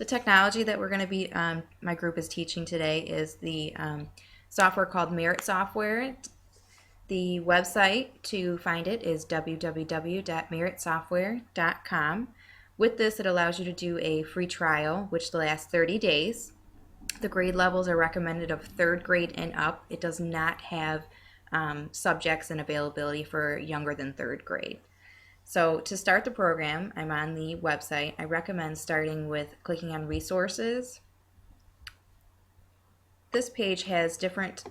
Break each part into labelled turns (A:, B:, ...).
A: The technology that we're going to be, my group is teaching today is the software called Merit Software. The website to find it is www.meritsoftware.com. With this, it allows you to do a free trial, which lasts 30 days. The grade levels are recommended of third grade and up. It does not have subjects and availability for younger than third grade. So to start the program, I'm on the website. I recommend starting with clicking on resources. This page has different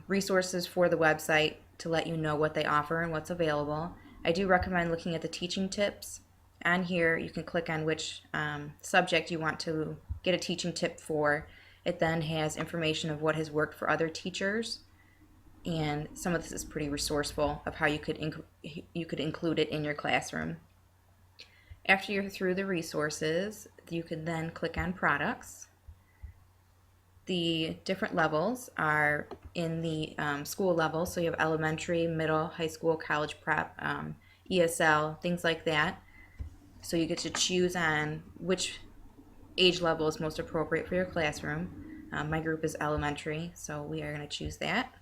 A: resources for the website to let you know what they offer and what's available. I do recommend looking at the teaching tips. On here, you can click on which subject you want to get a teaching tip for. It then has information of what has worked for other teachers, and some of this is pretty resourceful of how you could include it in your classroom. After you're through the resources, you can then click on products. The different levels are in the school level, so you have elementary, middle, high school, college prep, ESL, things like that. So you get to choose on which age level is most appropriate for your classroom. My group is elementary, so we are going to choose that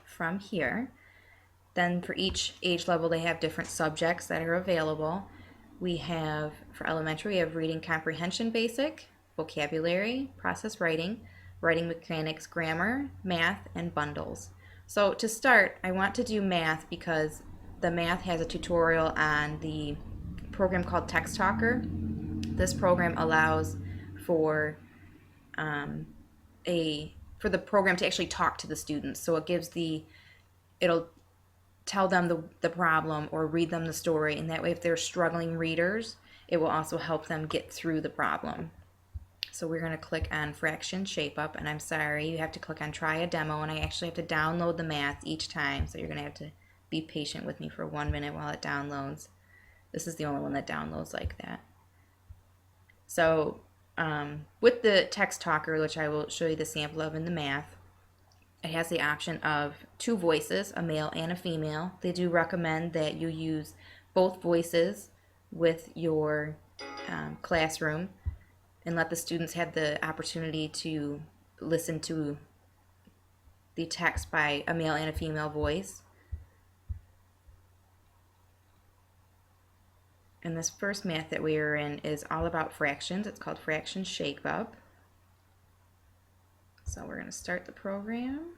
A: from here. Then for each age level, they have different subjects that are available. We have, for elementary, we have reading comprehension basic, vocabulary, process writing, writing mechanics, grammar, math, and bundles. So to start, I want to do math because the math has a tutorial on the program called Text Talker. This program allows for for the program to actually talk to the students. So it'll tell them the problem or read them the story, and that way if they're struggling readers, it will also help them get through the problem. So we're going to click on Fraction Shape Up, and I'm sorry, you have to click on Try a Demo, and I actually have to download the math each time, so you're going to have to be patient with me for 1 minute while it downloads. This is the only one that downloads like that. So with the Text Talker, which I will show you the sample of in the math, it has the option of two voices, a male and a female. They do recommend that you use both voices with your classroom and let the students have the opportunity to listen to the text by a male and a female voice. And this first math that we are in is all about fractions. It's called Fraction Shape Up. So we're going to start the program.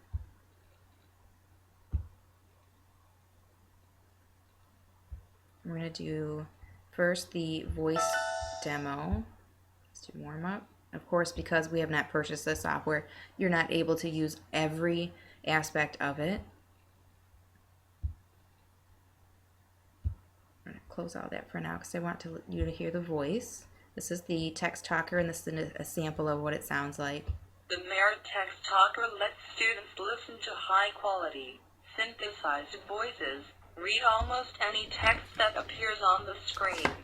A: We're going to do first the voice demo. Let's do warm up. Of course, because we have not purchased this software, you're not able to use every aspect of it. I'm going to close all that for now because I want you to hear the voice. This is the Text Talker, and this is a sample of what it sounds like.
B: The Merit Text Talker lets students listen to high-quality, synthesized voices, read almost any text that appears on the screen.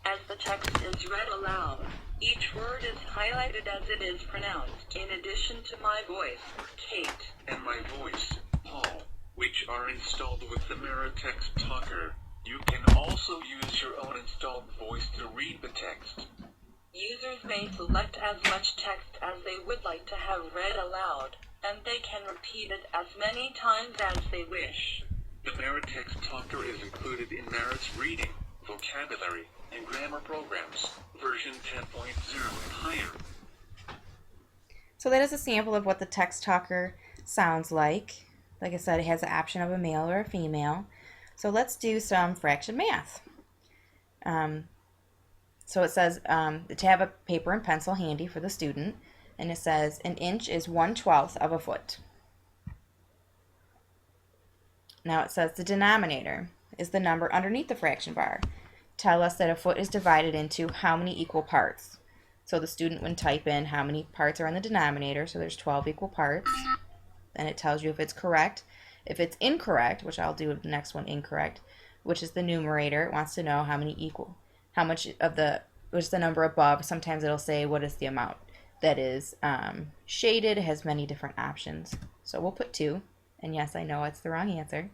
B: As the text is read aloud, each word is highlighted as it is pronounced. In addition to my voice, Kate,
C: and my voice, Paul, which are installed with the Merit Text Talker, you can also use your own installed voice to read the text.
B: Users may select as much text as they would like to have read aloud, and they can repeat it as many times as they wish.
C: The Merit Text Talker is included in Merit's reading, vocabulary, and grammar programs, version 10.0 and higher.
A: So that is a sample of what the Text Talker sounds like. Like I said, it has the option of a male or a female. So let's do some fraction math. So it says to have a paper and pencil handy for the student, and it says an inch is 1/12 of a foot. Now it says the denominator is the number underneath the fraction bar. Tell us that a foot is divided into how many equal parts. So the student would type in how many parts are in the denominator, so there's 12 equal parts. Then it tells you if it's correct. If it's incorrect, which I'll do the next one incorrect, which is the numerator, it wants to know which is the number above. Sometimes it'll say what is the amount that is shaded. It has many different options. So we'll put 2. And yes, I know it's the wrong answer.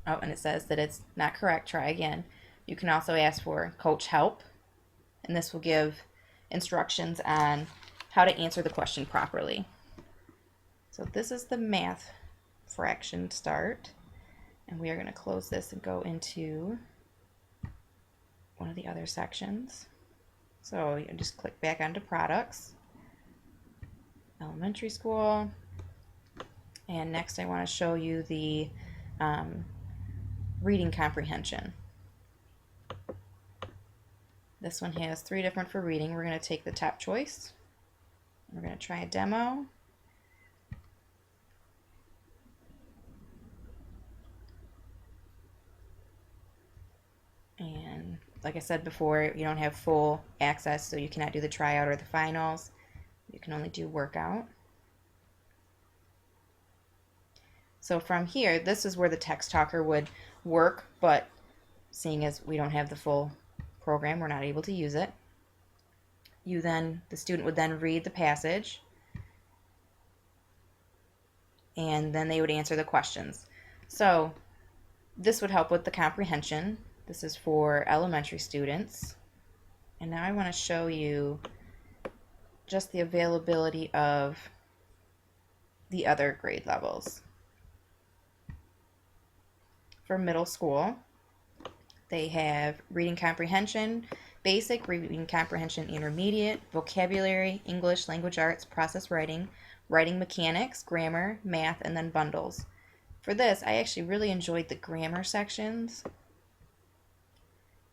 A: Oh, and it says that it's not correct. Try again. You can also ask for coach help. and this will give instructions on how to answer the question properly. So this is the math fraction start, and we are going to close this and go into one of the other sections. So you just click back onto products, elementary school, and next I want to show you the reading comprehension. This one has 3 different for reading. We're going to take the top choice. We're going to try a demo. And like I said before, you don't have full access, so you cannot do the tryout or the finals. You can only do workout. So from here, this is where the text talker would work, but seeing as we don't have the full program, we're not able to use it. The student would then read the passage, and then they would answer the questions. So this would help with the comprehension. This is for elementary students. And now I want to show you just the availability of the other grade levels. For middle school, they have reading comprehension, basic, reading comprehension intermediate, vocabulary, English, language arts, process writing, writing mechanics, grammar, math, and then bundles. For this, I actually really enjoyed the grammar sections.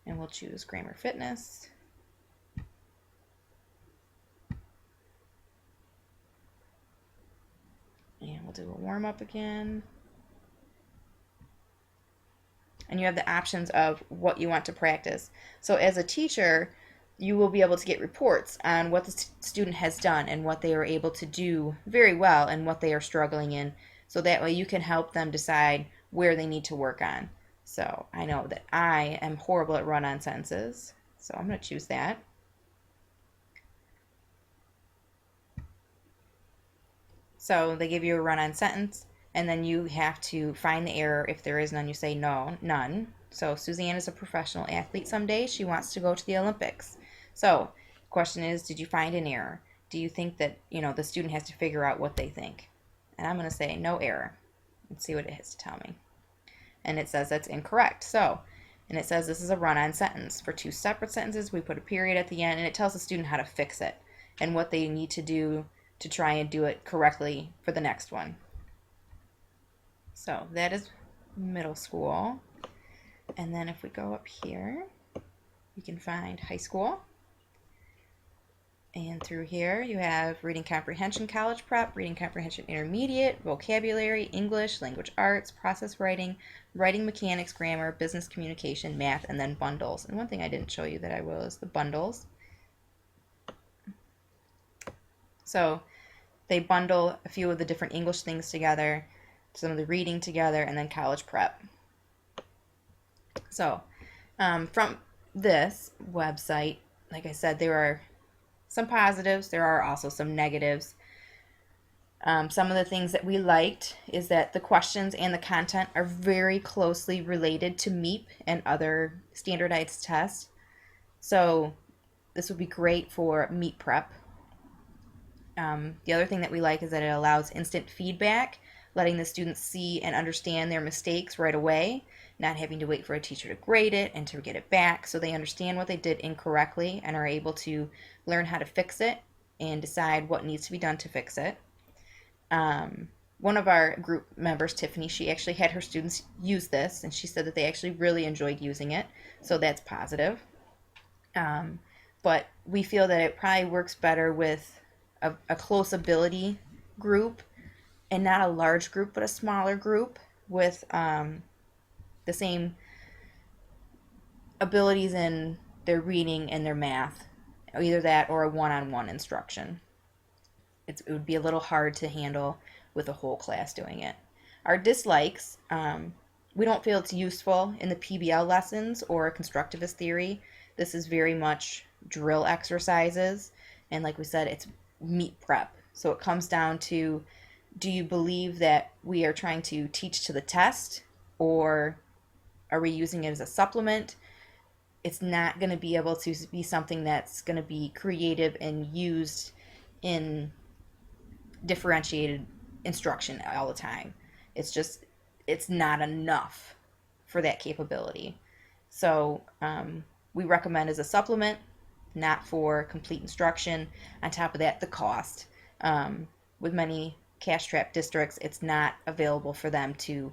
A: And we'll choose grammar fitness. And we'll do a warm-up again. And you have the options of what you want to practice. So as a teacher, you will be able to get reports on what the student has done and what they are able to do very well and what they are struggling in. So that way you can help them decide where they need to work on. So I know that I am horrible at run-on sentences, so I'm going to choose that. So they give you a run-on sentence, and then you have to find the error. If there is none, you say no, none. So Suzanne is a professional athlete someday. She wants to go to the Olympics. So the question is, did you find an error? Do you think that, the student has to figure out what they think? And I'm going to say no error. Let's see what it has to tell me. And it says that's incorrect. And it says this is a run-on sentence. For 2 separate sentences, we put a period at the end, and it tells the student how to fix it and what they need to do to try and do it correctly for the next one. So that is middle school. And then if we go up here, you can find high school. And through here, you have reading comprehension college prep, reading comprehension intermediate, vocabulary, English, language arts, process writing, writing mechanics, grammar, business communication, math, and then bundles. And one thing I didn't show you that I will is the bundles. So they bundle a few of the different English things together, some of the reading together, and then college prep. So from this website, like I said, there are some positives. There are also some negatives. Some of the things that we liked is that the questions and the content are very closely related to MEP and other standardized tests. So this would be great for MEP prep. The other thing that we like is that it allows instant feedback, letting the students see and understand their mistakes right away, not having to wait for a teacher to grade it and to get it back, so they understand what they did incorrectly and are able to learn how to fix it and decide what needs to be done to fix it. One of our group members, Tiffany, she actually had her students use this, and she said that they actually really enjoyed using it, so that's positive. But we feel that it probably works better with a close ability group, and not a large group, but a smaller group with the same abilities in their reading and their math, either that or a one-on-one instruction. It would be a little hard to handle with a whole class doing it. Our dislikes, we don't feel it's useful in the PBL lessons or constructivist theory. This is very much drill exercises, and like we said, it's MEP prep. So it comes down to, do you believe that we are trying to teach to the test, or are we using it as a supplement? it's not going to be able to be something that's going to be creative and used in differentiated instruction all the time. It's just, it's not enough for that capability. So we recommend as a supplement, not for complete instruction. On top of that, the cost. With many cash trap districts, it's not available for them to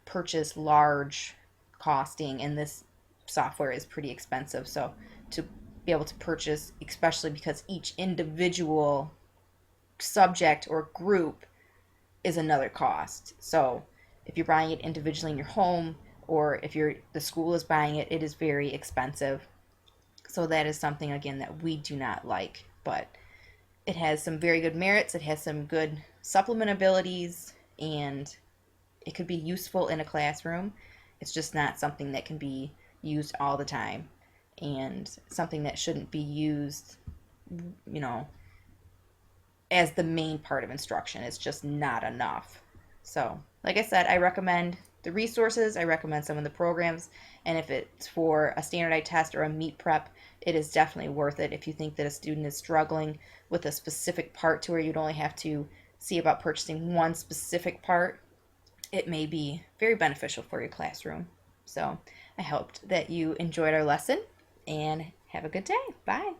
A: purchase large costing, and this software is pretty expensive. So to be able to purchase, especially because each individual subject or group is another cost. So if you're buying it individually in your home, or if the school is buying it, it is very expensive. So that is something, again, that we do not like, but it has some very good merits. It has some good supplement abilities, and it could be useful in a classroom. It's just not something that can be used all the time, and something that shouldn't be used, you know, as the main part of instruction. It's just not enough. So, like I said, I recommend the resources, I recommend some of the programs, and if it's for a standardized test or a meet prep, it is definitely worth it. If you think that a student is struggling with a specific part to where you'd only have to see about purchasing one specific part, it may be very beneficial for your classroom. So I hoped that you enjoyed our lesson, and have a good day. Bye.